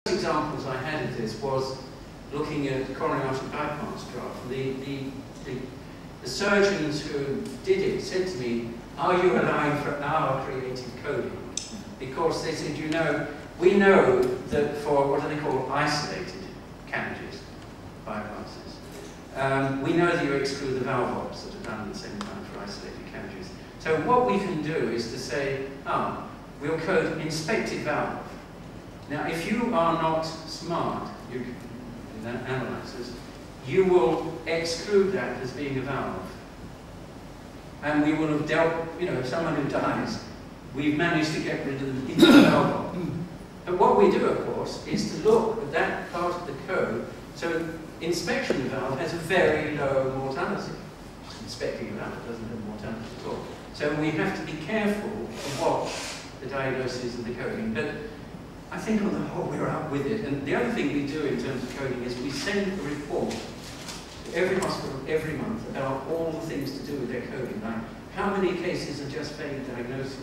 examples I had of this was looking at coronary artery bypass graft. The surgeons who did it said to me, "Are you allowing for our creative coding?" Because they said, you know, we know that for what do they call isolated CABGs, bypasses, we know that you exclude the valve ops that are done at the same time for isolated CABGs. So what we can do is to say, we'll code inspected valve. Now, if you are not smart, you analyzers, you will exclude that as being a valve. And we will have dealt, you know, someone who dies, we've managed to get rid of the valve. But what we do, of course, is to look at that part of the code. So inspection valve has a very low mortality. Inspecting a valve doesn't have mortality at all. So we have to be careful to watch the diagnosis and the coding. But I think on the whole we're up with it. And the other thing we do in terms of coding is we send a report to every hospital every month about all the things to do with their coding. Like how many cases are just failed diagnoses?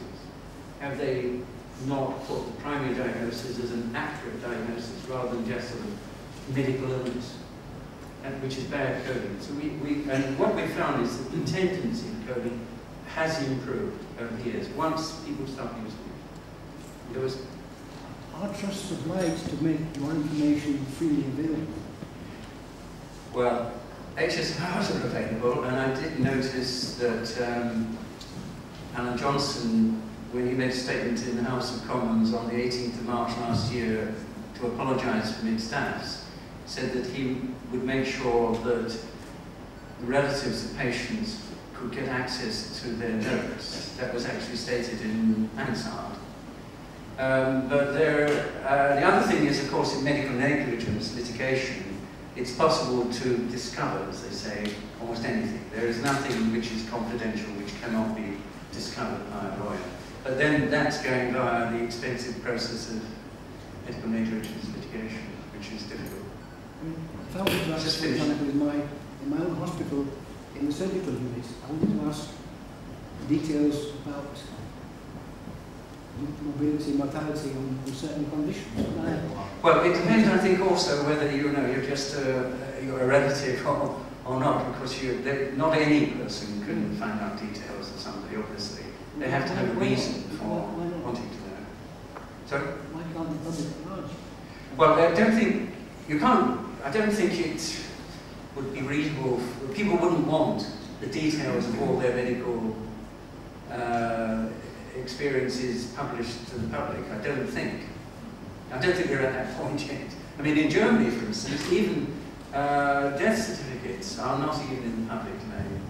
Have they not put the primary diagnosis as an accurate diagnosis rather than just sort of medical illness, and which is bad coding. So and what we found is that the tendency of coding has improved over the years once people start using it. There was Are trusts obliged to make your information freely available? Well, HSRs are available, and I did notice that Alan Johnson, when he made a statement in the House of Commons on the 18th of March last year to apologise for mid-staffs, said that he would make sure that the relatives of patients could get access to their notes. That was actually stated in Mansard. But the other thing is, of course, in medical negligence litigation, it's possible to discover, as they say, almost anything. There is nothing which is confidential which cannot be discovered by a lawyer. But then that's going via the expensive process of medical negligence litigation, which is difficult. If I wanted to ask, for example, in my own hospital, in the surgical unit, I wanted to ask details about morbidity, mortality on certain conditions. Well, it depends, I think, also whether you're just you're a relative or not, because not any person can find out details of somebody, obviously. They have to have a reason for wanting to know. Sorry? Why can't the public at large? Well, I don't think you can't. I don't think it would be reasonable. People wouldn't want the details of all their medical experiences published to the public. I don't think we're at that point yet. I mean, in Germany, for instance, even death certificates are not even in the public domain.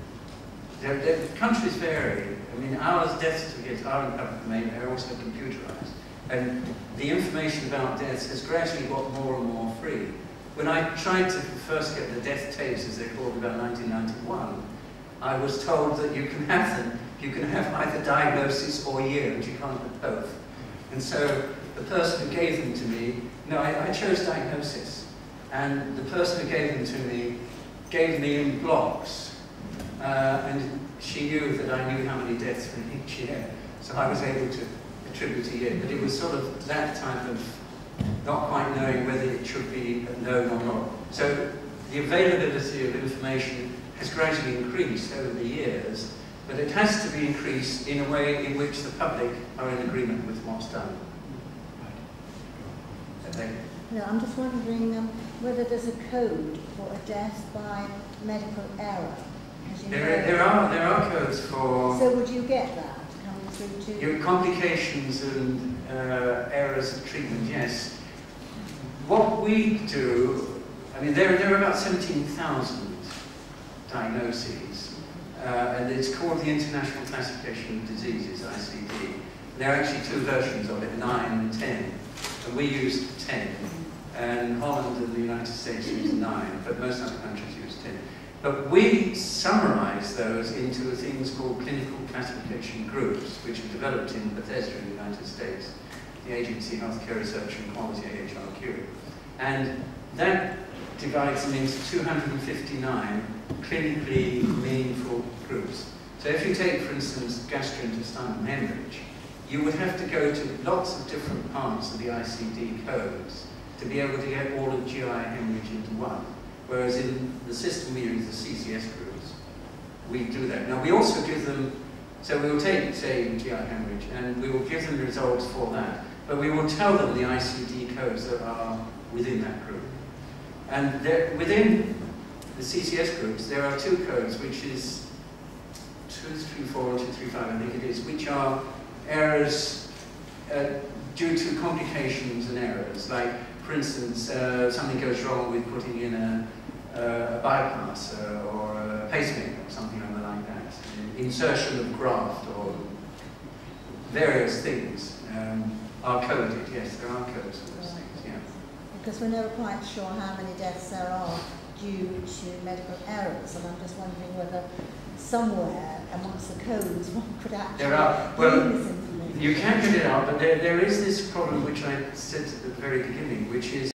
The countries vary. I mean, our death certificates are in the public domain. They're also computerized, and the information about deaths has gradually got more and more free. When I tried to first get the death tapes, as they're called, about 1991, I was told that you can have them. You can have either diagnosis or year, but you can't have both. And so the person who gave them to me, I chose diagnosis. And the person who gave them to me gave me in blocks. And she knew that I knew how many deaths were in each year. So I was able to attribute a year. But it was sort of that type of not quite knowing whether it should be known or not. So the availability of information has gradually increased over the years. But it has to be increased in a way in which the public are in agreement with what's done. Okay. No, I'm just wondering whether there's a code for a death by medical error. There are codes for. So would you get that coming through to your complications and errors of treatment? Yes. What we do, I mean, there are about 17,000 diagnoses. And it's called the International Classification of Diseases, ICD. There are actually two versions of it, 9 and 10. And we use 10. And Holland and the United States use 9, but most other countries use 10. But we summarize those into things called clinical classification groups, which are developed in Bethesda in the United States, the Agency of Healthcare Research and Quality, AHRQ. And that divides them into 259 clinically meaningful groups. So if you take, for instance, gastrointestinal hemorrhage, you would have to go to lots of different parts of the ICD codes to be able to get all of GI hemorrhage into one. Whereas in the system we use, the CCS groups, we do that. Now we also give them, so we will take, say, GI hemorrhage, and we will give them results for that. But we will tell them the ICD codes that are within that group. And within the CCS groups, there are 2 codes, which is 234 and 235, I think it is, which are errors due to complications and errors. Like, for instance, something goes wrong with putting in a bypass or a pacemaker or something like that. Insertion of graft or various things are coded. Yes, there are codes for those things, yeah. Because we're never quite sure how many deaths there are due to medical errors, and I'm just wondering whether somewhere amongst the codes one could actually there are, well, this information. You can get it out, but there is this problem which I said at the very beginning, which is